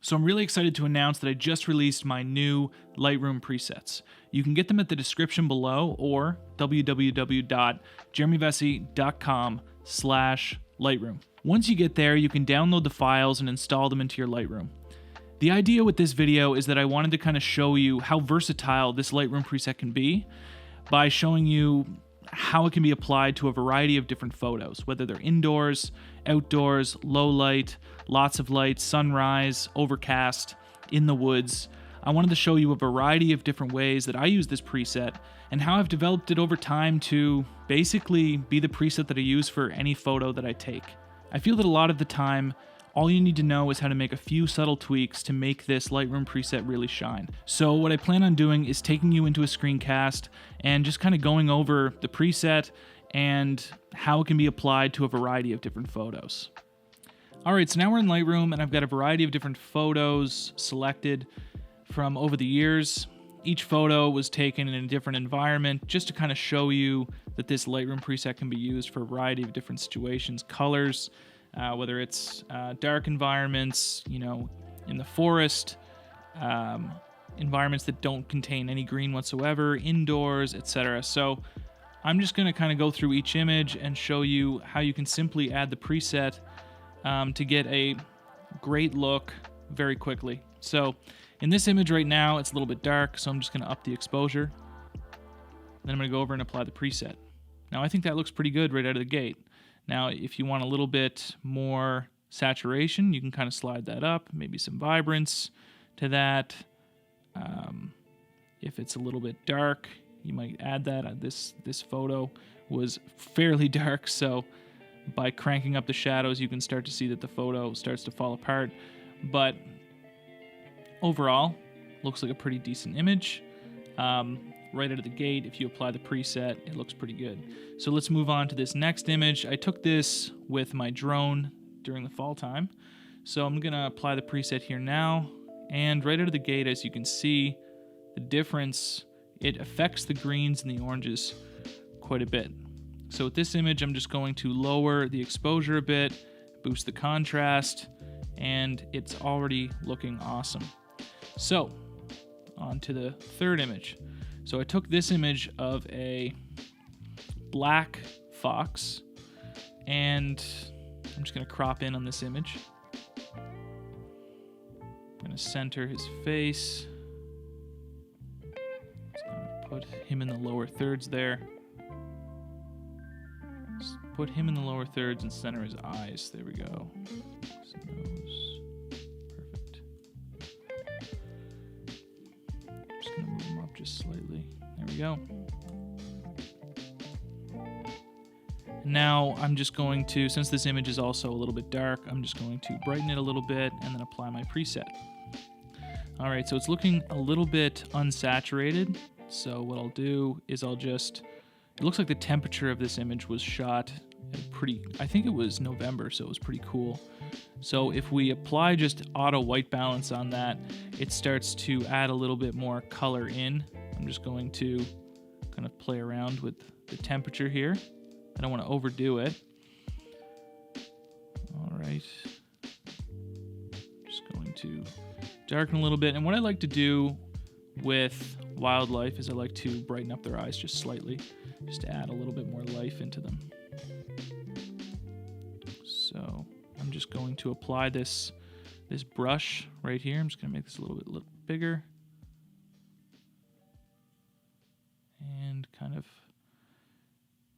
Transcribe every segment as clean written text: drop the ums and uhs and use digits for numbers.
So I'm really excited to announce that I just released my new Lightroom presets. You can get them at the description below or www.jeremyvesey.com/Lightroom. Once you get there, you can download the files and install them into your Lightroom. The idea with this video is that I wanted to kind of show you how versatile this Lightroom preset can be by showing you how it can be applied to a variety of different photos, whether they're indoors, outdoors, low light, lots of light, sunrise, overcast, in the woods. I wanted to show you a variety of different ways that I use this preset and how I've developed it over time to basically be the preset that I use for any photo that I take. I feel that a lot of the time, all you need to know is how to make a few subtle tweaks to make this Lightroom preset really shine. So what I plan on doing is taking you into a screencast and just kind of going over the preset and how it can be applied to a variety of different photos. Alright, so now we're in Lightroom and I've got a variety of different photos selected from over the years. Each photo was taken in a different environment just to kind of show you that this Lightroom preset can be used for a variety of different situations, colors, whether it's dark environments, in the forest, environments that don't contain any green whatsoever, indoors, etc. So I'm just going to kind of go through each image and show you how you can simply add the preset to get a great look very quickly. So in this image right now, it's a little bit dark, so I'm just going to up the exposure. Then I'm going to go over and apply the preset. Now I think that looks pretty good right out of the gate. Now if you want a little bit more saturation, you can kind of slide that up, maybe some vibrance to that. If it's a little bit dark, you might add that. This photo was fairly dark, so by cranking up the shadows, you can start to see that the photo starts to fall apart. But overall, looks like a pretty decent image. Right out of the gate, if you apply the preset, it looks pretty good. So let's move on to this next image. I took this with my drone during the fall time. So I'm gonna apply the preset here now. And right out of the gate, as you can see, the difference, it affects the greens and the oranges quite a bit. So with this image, I'm just going to lower the exposure a bit, boost the contrast, and it's already looking awesome. So on to the third image. So I took this image of a black fox, and I'm just going to crop in on this image. I'm going to center his face. Just going to put him in the lower thirds there. Just put him in the lower thirds and center his eyes. There we go. His nose. Perfect. I'm just going to move him up just slightly. There we go. Now I'm just going to, since this image is also a little bit dark, I'm just going to brighten it a little bit and then apply my preset. Alright, so it's looking a little bit unsaturated. So what I'll do is it looks like the temperature of this image was shot at I think it was November, so it was pretty cool. So if we apply just auto white balance on that, it starts to add a little bit more color in. I'm just going to kind of play around with the temperature here. I don't want to overdo it. All right. Just going to darken a little bit. And what I like to do with wildlife is I like to brighten up their eyes just slightly, just to add a little bit more life into them. So I'm just going to apply this brush right here. I'm just going to make this a little bit bigger. And kind of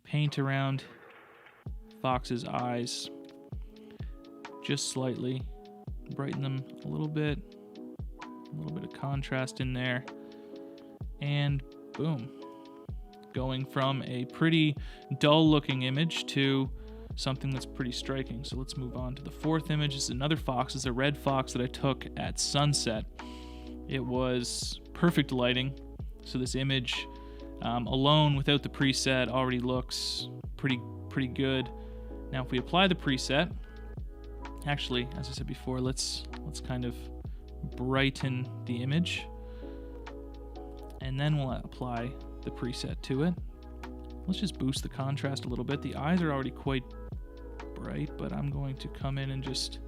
paint around Fox's eyes just slightly, brighten them a little bit of contrast in there, and boom, going from a pretty dull looking image to something that's pretty striking. So let's move on to the fourth image. This is another fox. It's a red fox that I took at sunset. It was perfect lighting, so this image alone without the preset already looks pretty good. Now if we apply the preset, actually, as I said before, let's kind of brighten the image, and then we'll apply the preset to it. Let's just boost the contrast a little bit. The eyes are already quite bright, but I'm going to come in and just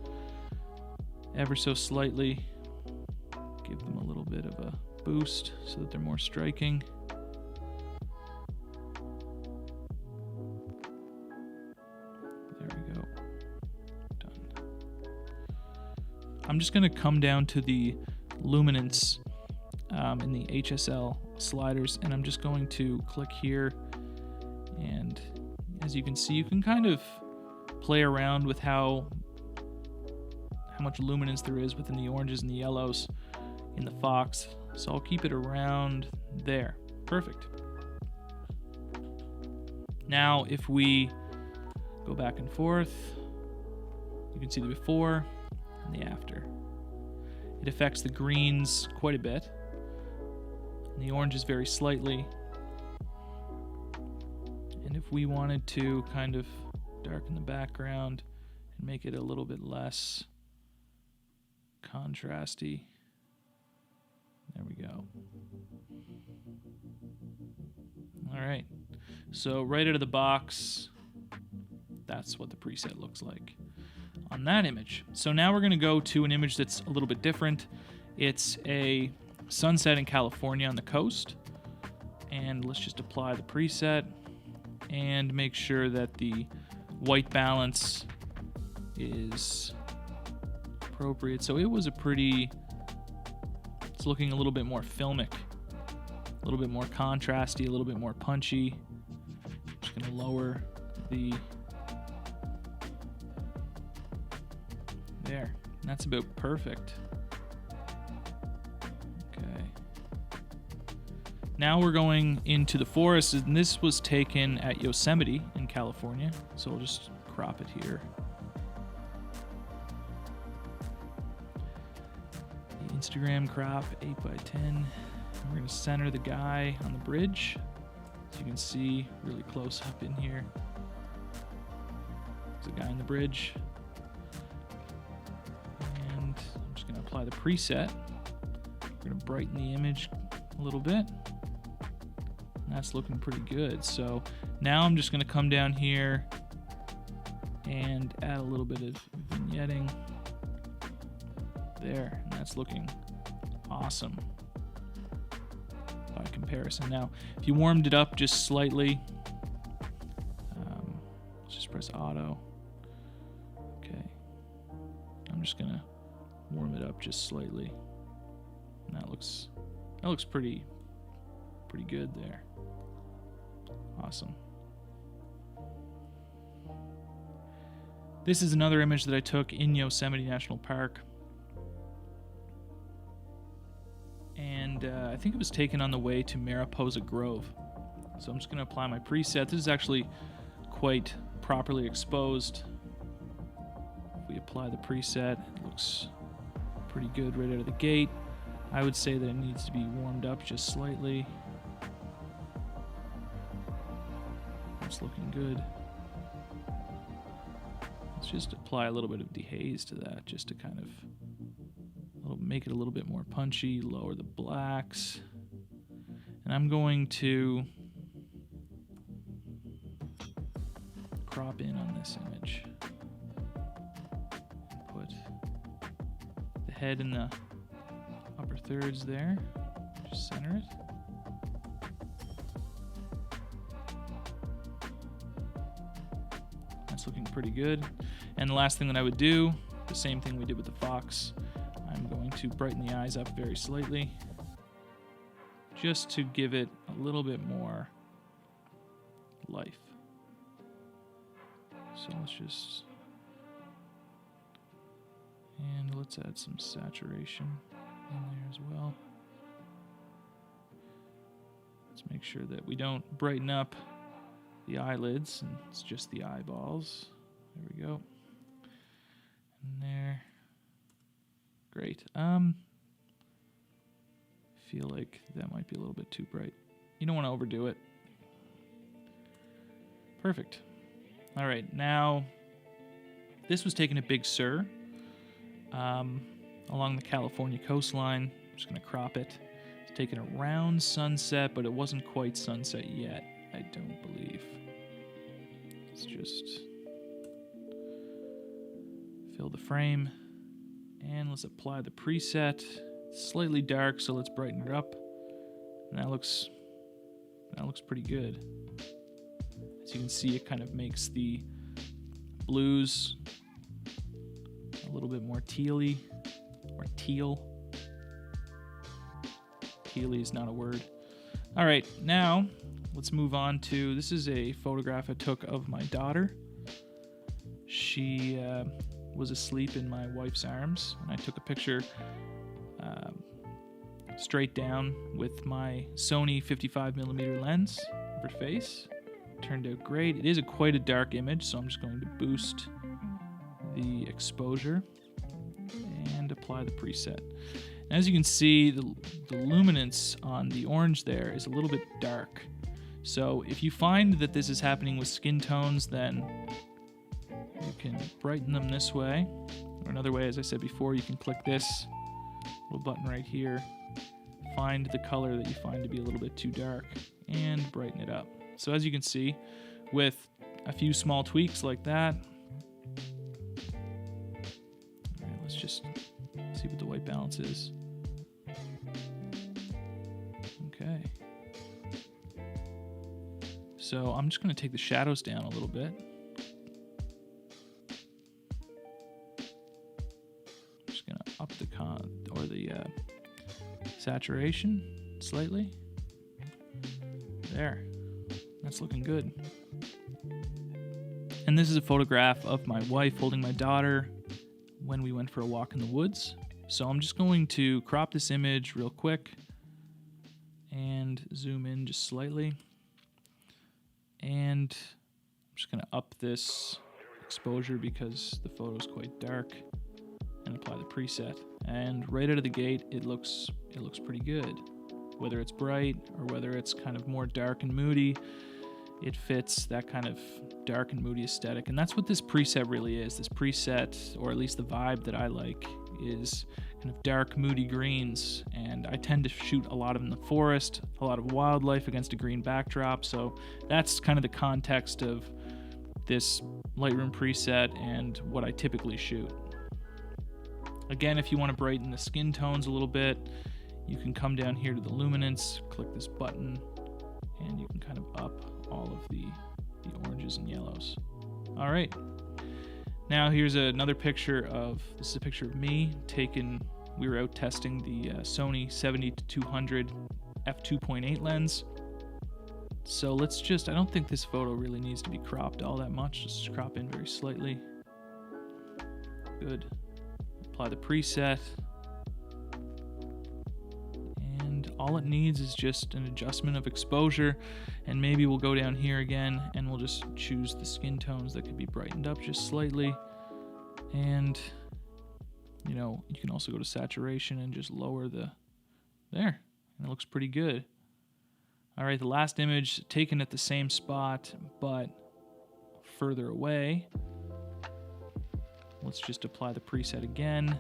ever so slightly. Give them a little bit of a boost so that they're more striking. There we go. Done. I'm just going to come down to the luminance in the HSL sliders, and I'm just going to click here, and as you can see, you can kind of play around with how much luminance there is within the oranges and the yellows in the fox. So I'll keep it around there. Perfect. Now if we go back and forth, you can see the before and the after. It affects the greens quite a bit, and the oranges very slightly. And if we wanted to kind of darken the background and make it a little bit less contrasty, there we go. All right, so right out of the box, that's what the preset looks like on that image. So now we're going to go to an image that's a little bit different. It's a sunset in California on the coast, and let's just apply the preset and make sure that the white balance is appropriate. So it was it's looking a little bit more filmic, a little bit more contrasty, a little bit more punchy. I'm just going to lower the, there, and that's about perfect. Okay. Now we're going into the forest, and this was taken at Yosemite in California. So I'll just crop it here. The Instagram crop, 8x10. We're going to center the guy on the bridge, so you can see really close up in here. There's a guy on the bridge. And I'm just going to apply the preset. We're going to brighten the image a little bit. And that's looking pretty good. So now I'm just going to come down here and add a little bit of vignetting there, and that's looking awesome by comparison. Now, if you warmed it up just slightly, let's just press auto. Okay, I'm just gonna warm it up just slightly, and that looks pretty good there. Awesome. This is another image that I took in Yosemite National Park. And I think it was taken on the way to Mariposa Grove. So I'm just going to apply my preset. This is actually quite properly exposed. If we apply the preset, it looks pretty good right out of the gate. I would say that it needs to be warmed up just slightly. It's looking good. Let's just apply a little bit of dehaze to that, just to kind of make it a little bit more punchy, lower the blacks. And I'm going to crop in on this image. Put the head in the upper thirds there. Just center it. That's looking pretty good. And the last thing that I would do, the same thing we did with the fox, I'm going to brighten the eyes up very slightly, just to give it a little bit more life. So let's add some saturation in there as well. Let's make sure that we don't brighten up the eyelids, and it's just the eyeballs. There we go. And there. Great. Feel like that might be a little bit too bright. You don't want to overdo it. Perfect. All right, now this was taken at Big Sur along the California coastline. I'm just going to crop it. It's taken around sunset, but it wasn't quite sunset yet, I don't believe. Let's just fill the frame. And let's apply the preset. It's slightly dark, so let's brighten it up. And that looks pretty good. As you can see, it kind of makes the blues a little bit more tealy, or teal. Tealy is not a word. All right, now let's move on to, this is a photograph I took of my daughter. She was asleep in my wife's arms, and I took a picture straight down with my Sony 55mm lens of her face. Turned out great. It is quite a dark image, so I'm just going to boost the exposure and apply the preset. And as you can see, the luminance on the orange there is a little bit dark. So if you find that this is happening with skin tones, then you can brighten them this way. Or another way, as I said before, you can click this little button right here, find the color that you find to be a little bit too dark, and brighten it up. So as you can see, with a few small tweaks like that, all right, let's just see what the white balance is. Okay. So I'm just going to take the shadows down a little bit. Just going to up the saturation slightly. There. That's looking good. And this is a photograph of my wife holding my daughter when we went for a walk in the woods. So I'm just going to crop this image real quick and zoom in just slightly. And I'm just going to up this exposure because the photo is quite dark, and apply the preset. And right out of the gate, it looks pretty good. Whether it's bright or whether it's kind of more dark and moody, it fits that kind of dark and moody aesthetic. And that's what this preset really is. This preset, or at least the vibe that I like, is kind of dark, moody greens. And I tend to shoot a lot in the forest, a lot of wildlife against a green backdrop. So that's kind of the context of this Lightroom preset and what I typically shoot. Again, if you want to brighten the skin tones a little bit, you can come down here to the luminance, click this button, and you can kind of up all of the oranges and yellows. All right. Now here's another picture of, this is a picture of me taken, we were out testing the Sony 70-200 f2.8 lens. So let's just, I don't think this photo really needs to be cropped all that much, just crop in very slightly. Good. Apply the preset. And all it needs is just an adjustment of exposure, and maybe we'll go down here again and we'll just choose the skin tones that could be brightened up just slightly. And you know, you can also go to saturation and just lower there, and it looks pretty good. All right, the last image taken at the same spot but further away. Let's just apply the preset again,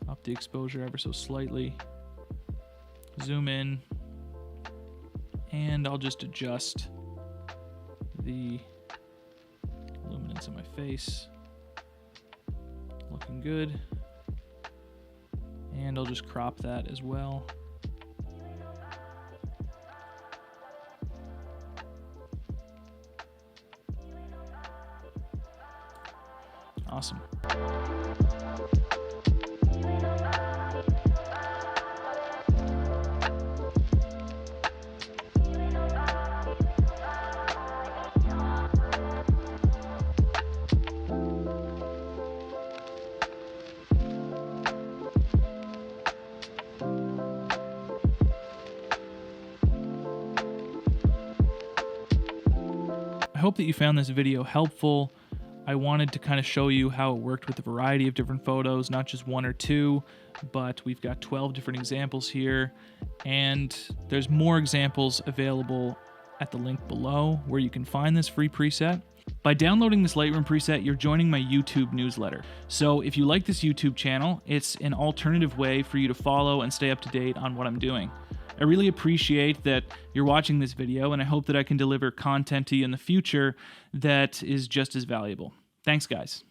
up the exposure ever so slightly, zoom in, and I'll just adjust the luminance of my face. Looking good. And I'll just crop that as well. Awesome. I hope that you found this video helpful. I wanted to kind of show you how it worked with a variety of different photos, not just one or two, but we've got 12 different examples here, and there's more examples available at the link below where you can find this free preset. By downloading this Lightroom preset, you're joining my YouTube newsletter. So if you like this YouTube channel, it's an alternative way for you to follow and stay up to date on what I'm doing. I really appreciate that you're watching this video, and I hope that I can deliver content to you in the future that is just as valuable. Thanks, guys.